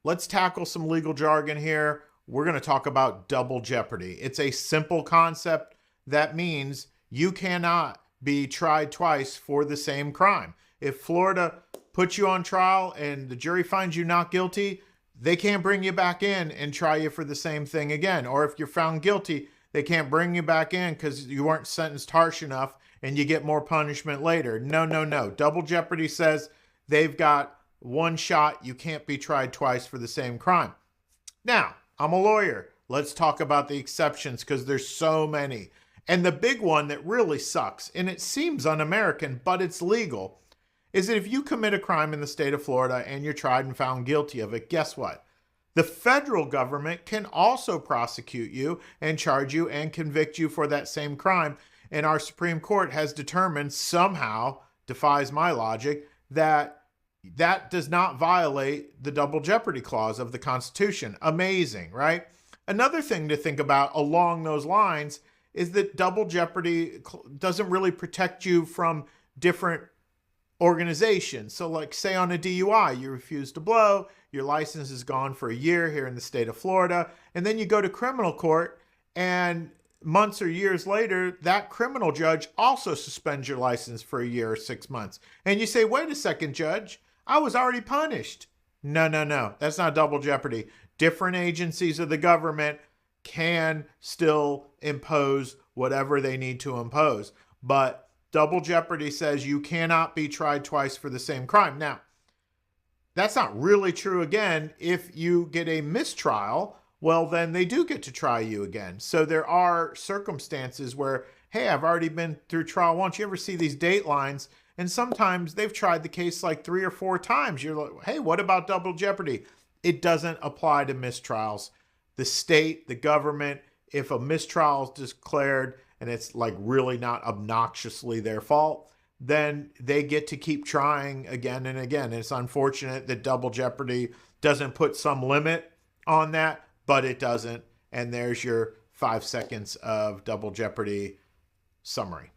let's tackle some legal jargon here. We're going to talk about double jeopardy. It's a simple concept that means you cannot be tried twice for the same crime. If Florida puts you on trial and the jury finds you not guilty, they can't bring you back in and try you for the same thing again. Or if you're found guilty, they can't bring you back in because you weren't sentenced harsh enough and you get more punishment later. No, no, no. Double jeopardy says they've got one shot. You can't be tried twice for the same crime. Now, I'm a lawyer. Let's talk about the exceptions because there's so many. And the big one that really sucks, and it seems un-American, but it's legal, is that if you commit a crime in the state of Florida and you're tried and found guilty of it, guess what? The federal government can also prosecute you and charge you and convict you for that same crime. And our Supreme Court has determined somehow, defies my logic, that that does not violate the double jeopardy clause of the Constitution. Amazing, right? Another thing to think about along those lines is that double jeopardy doesn't really protect you from different organizations. So like say on a DUI, you refuse to blow, your license is gone for a year here in the state of Florida, and then you go to criminal court and months or years later, that criminal judge also suspends your license for a year or 6 months. And you say, wait a second, judge, I was already punished. No, no, no. That's not double jeopardy. Different agencies of the government can still impose whatever they need to impose. But double jeopardy says you cannot be tried twice for the same crime. Now, that's not really true again. If you get a mistrial, well, then they do get to try you again. So there are circumstances where, hey, I've already been through trial once. You ever see these datelines? And sometimes they've tried the case like 3 or 4 times. You're like, hey, what about double jeopardy? It doesn't apply to mistrials. The state, the government, if a mistrial is declared and it's like really not obnoxiously their fault, then they get to keep trying again and again. And it's unfortunate that double jeopardy doesn't put some limit on that, but it doesn't. And there's your 5 seconds of double jeopardy summary.